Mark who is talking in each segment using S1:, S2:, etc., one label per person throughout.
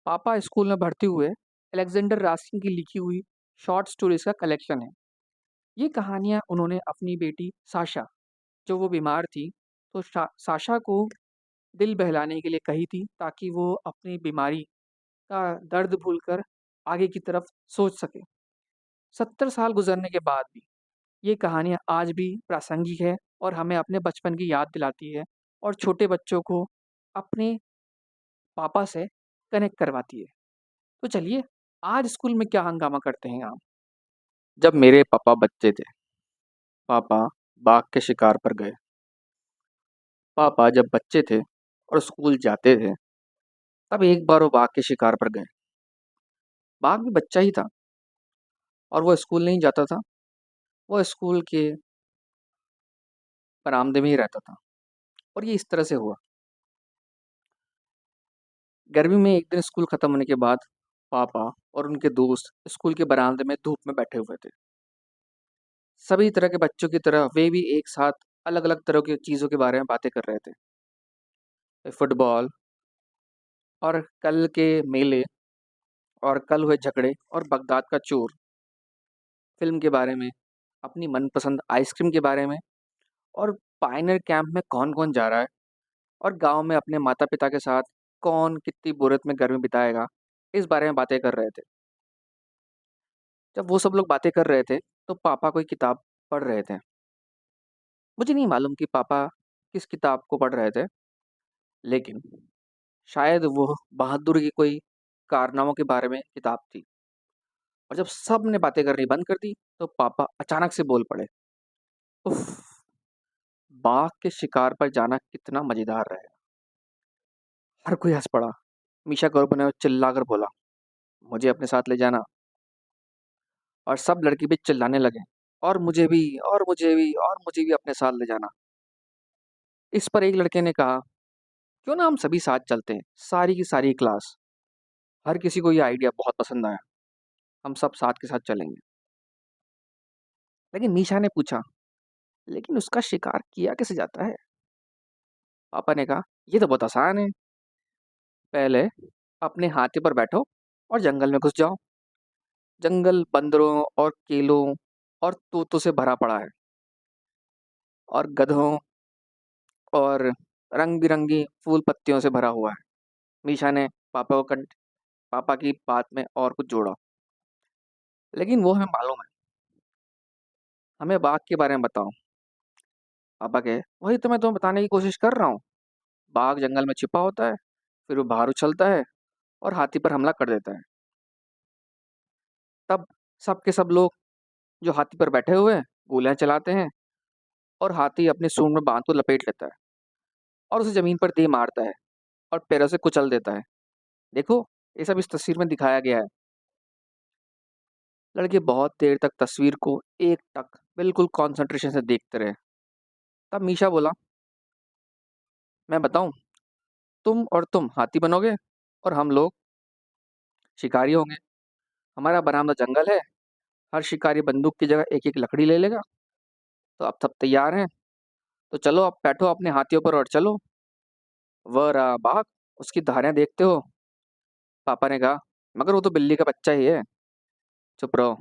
S1: पापा स्कूल में भर्ती हुए अलेक्जेंडर रास्किन की लिखी हुई शॉर्ट स्टोरीज का कलेक्शन है। ये कहानियाँ उन्होंने अपनी बेटी साशा, जो वो बीमार थी, तो साशा को दिल बहलाने के लिए कही थी ताकि वो अपनी बीमारी का दर्द भूलकर आगे की तरफ सोच सके। 70 साल गुजरने के बाद भी ये कहानियाँ आज भी प्रासंगिक है और हमें अपने बचपन की याद दिलाती है और छोटे बच्चों को अपने पापा से कनेक्ट करवाती है। तो चलिए, आज स्कूल में क्या हंगामा करते हैं आप।
S2: जब मेरे पापा बच्चे थे, पापा बाघ के शिकार पर गए। पापा जब बच्चे थे और स्कूल जाते थे, तब एक बार वो बाघ के शिकार पर गए। बाघ भी बच्चा ही था और वो स्कूल नहीं जाता था। वो स्कूल के बरामदे में ही रहता था। और ये इस तरह से हुआ। गर्मी में एक दिन स्कूल खत्म होने के बाद पापा और उनके दोस्त स्कूल के बरामदे में धूप में बैठे हुए थे। सभी तरह के बच्चों की तरह वे भी एक साथ अलग अलग तरह की चीज़ों के बारे में बातें कर रहे थे। फुटबॉल और कल के मेले और कल हुए झगड़े और बगदाद का चोर, फिल्म के बारे में, अपनी मनपसंद आइसक्रीम के बारे में, और पायनियर कैंप में कौन-कौन जा रहा है, और गाँव में अपने माता-पिता के साथ कौन कितनी मुहूर्त में गर्मी बिताएगा, इस बारे में बातें कर रहे थे। जब वो सब लोग बातें कर रहे थे, तो पापा कोई किताब पढ़ रहे थे। मुझे नहीं मालूम कि पापा किस किताब को पढ़ रहे थे, लेकिन शायद वो बहादुर की कोई कारनामों के बारे में किताब थी। और जब सबने बातें करनी बंद कर दी, तो पापा अचानक से बोल पड़े, उफ़! बाघ के शिकार पर जाना कितना मज़ेदार रहेगा। हर कोई हँस पड़ा। मीशा गौरव ने चिल्लाकर बोला, मुझे अपने साथ ले जाना। और सब लड़के भी चिल्लाने लगे, और मुझे भी, और मुझे भी, और मुझे भी अपने साथ ले जाना। इस पर एक लड़के ने कहा, क्यों ना हम सभी साथ चलते हैं, सारी की सारी क्लास। हर किसी को ये आइडिया बहुत पसंद आया। हम सब साथ के साथ चलेंगे। लेकिन मीशा ने पूछा, लेकिन उसका शिकार किया कैसे जाता है? पापा ने कहा, ये तो बहुत आसान है। पहले अपने हाथी पर बैठो और जंगल में घुस जाओ। जंगल बंदरों और केलों और तोतों से भरा पड़ा है, और गधों और रंग बिरंगी फूल पत्तियों से भरा हुआ है। मीशा ने पापा की बात में और कुछ जोड़ा। लेकिन वो हमें मालूम है। हमें बाघ के बारे में बताओ। पापा कहे, वही तो मैं तुम्हें बताने की कोशिश कर रहा हूँ। बाघ जंगल में छिपा होता है, फिर वो बाहर उछलता है और हाथी पर हमला कर देता है। तब सब के सब लोग जो हाथी पर बैठे हुए हैं, गोलियां चलाते हैं, और हाथी अपने सूंड में बांध को लपेट लेता है और उसे जमीन पर दे मारता है और पैरों से कुचल देता है। देखो, ये सब इस तस्वीर में दिखाया गया है। लड़के बहुत देर तक तस्वीर को एक टक बिल्कुल कंसंट्रेशन से देखते रहे। तब मीशा बोला, मैं बताऊं, तुम और तुम हाथी बनोगे और हम लोग शिकारी होंगे। हमारा बरामदा जंगल है। हर शिकारी बंदूक की जगह एक एक लकड़ी ले लेगा। तो अब सब तैयार हैं? तो चलो, अब बैठो अपने हाथियों पर और चलो। वह रहा बाघ, उसकी धारियां देखते हो? पापा ने कहा, मगर वो तो बिल्ली का बच्चा ही है। चुप रहो।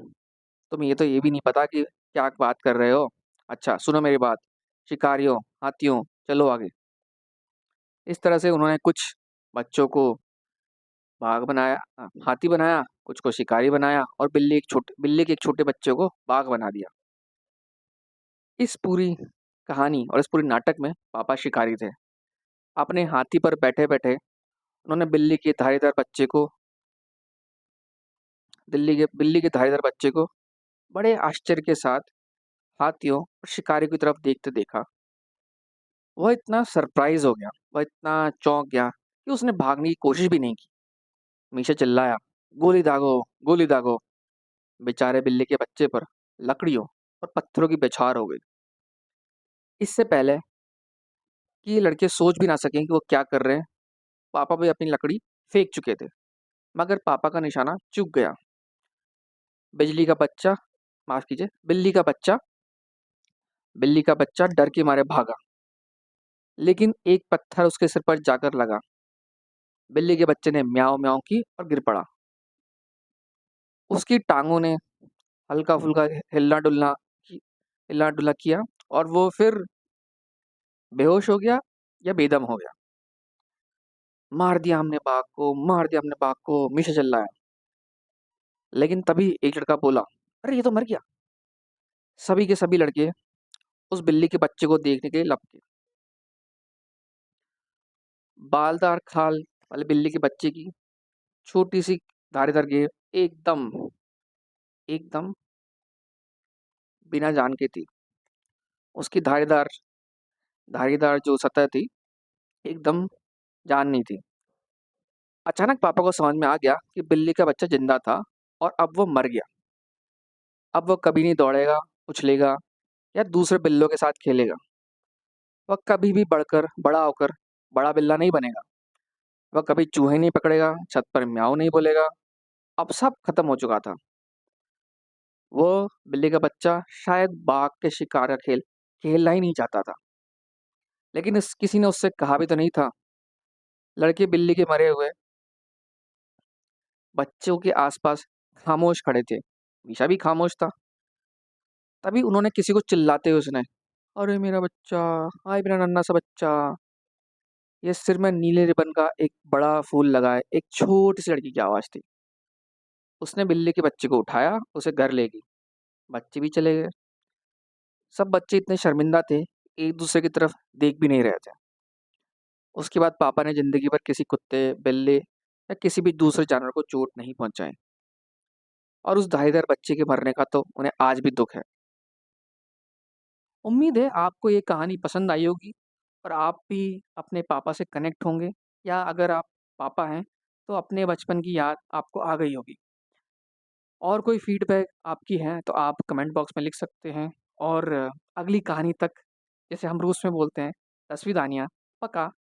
S2: तुम ये भी नहीं पता कि क्या बात कर रहे हो। अच्छा, सुनो मेरी बात। शिकारियों, हाथियों, चलो आगे। इस तरह से उन्होंने कुछ बच्चों को हाथी बनाया, कुछ को शिकारी बनाया, और बिल्ली के एक छोटे बच्चे को बाघ बना दिया। इस पूरी कहानी और इस पूरी नाटक में पापा शिकारी थे। अपने हाथी पर बैठे बैठे उन्होंने बिल्ली के धारीदार बच्चे को बड़े आश्चर्य के साथ हाथियों और शिकारी की तरफ देखते देखा। वह इतना सरप्राइज हो गया, वह इतना चौंक गया कि उसने भागने की कोशिश भी नहीं की। मीशा चिल्लाया, गोली दागो, गोली दागो। बेचारे बिल्ली के बच्चे पर लकड़ियों और पत्थरों की बौछार हो गई। इससे पहले कि ये लड़के सोच भी ना सकें कि वो क्या कर रहे हैं, पापा भी अपनी लकड़ी फेंक चुके थे। मगर पापा का निशाना चूक गया। बिजली का बच्चा माफ कीजिए बिल्ली का बच्चा डर के मारे भागा, लेकिन एक पत्थर उसके सिर पर जाकर लगा। बिल्ली के बच्चे ने म्याऊं म्याऊं की और गिर पड़ा। उसकी टांगों ने हल्का-फुल्का हिलना-डुलना किया और वो फिर बेहोश हो गया या बेदम हो गया। मार दिया हमने बाघ को, हमेशा चिल्लाया। लेकिन तभी एक लड़का बोला, अरे ये तो मर गया। सभी के सभी लड़के उस बिल्ली के बच्चे को देखने के लिए लपके। बालदार खाल वाले बिल्ली के बच्चे की छोटी सी धारीदार गेंद एकदम एकदम बिना जान के थी। उसकी धारीदार धारीदार जो सतह थी एकदम जान नहीं थी। अचानक पापा को समझ में आ गया कि बिल्ली का बच्चा जिंदा था और अब वो मर गया। अब वो कभी नहीं दौड़ेगा, उछलेगा या दूसरे बिल्लों के साथ खेलेगा। वह कभी भी बड़ा होकर बड़ा बिल्ला नहीं बनेगा। वह कभी चूहे नहीं पकड़ेगा, छत पर म्याऊं नहीं बोलेगा। अब सब खत्म हो चुका था। वो बिल्ली का बच्चा शायद बाघ के शिकार का खेल खेलना ही नहीं चाहता था। लेकिन किसी ने उससे कहा भी तो नहीं था। लड़के बिल्ली के मरे हुए बच्चों के आसपास खामोश खड़े थे। मीशा भी खामोश था। तभी उन्होंने किसी को चिल्लाते हुए सुना, अरे मेरा बच्चा, हाय मेरा नन्हा सा बच्चा। ये सिर में नीले रिबन का एक बड़ा फूल लगाए एक छोटी सी लड़की की आवाज थी। उसने बिल्ली के बच्चे को उठाया, उसे घर ले गई। बच्चे भी चले गए। सब बच्चे इतने शर्मिंदा थे, एक दूसरे की तरफ देख भी नहीं रहे थे। उसके बाद पापा ने जिंदगी भर किसी कुत्ते, बिल्ली या किसी भी दूसरे जानवर को चोट नहीं पहुंचाई। और उस धारीदार बच्चे के मरने का तो उन्हें आज भी दुख है। उम्मीद है आपको ये कहानी पसंद आई होगी और आप भी अपने पापा से कनेक्ट होंगे, या अगर आप पापा हैं तो अपने बचपन की याद आपको आ गई होगी। और कोई फीडबैक आपकी है तो आप कमेंट बॉक्स में लिख सकते हैं। और अगली कहानी तक, जैसे हम रूस में बोलते हैं, तस्वीर दानिया, पक्का।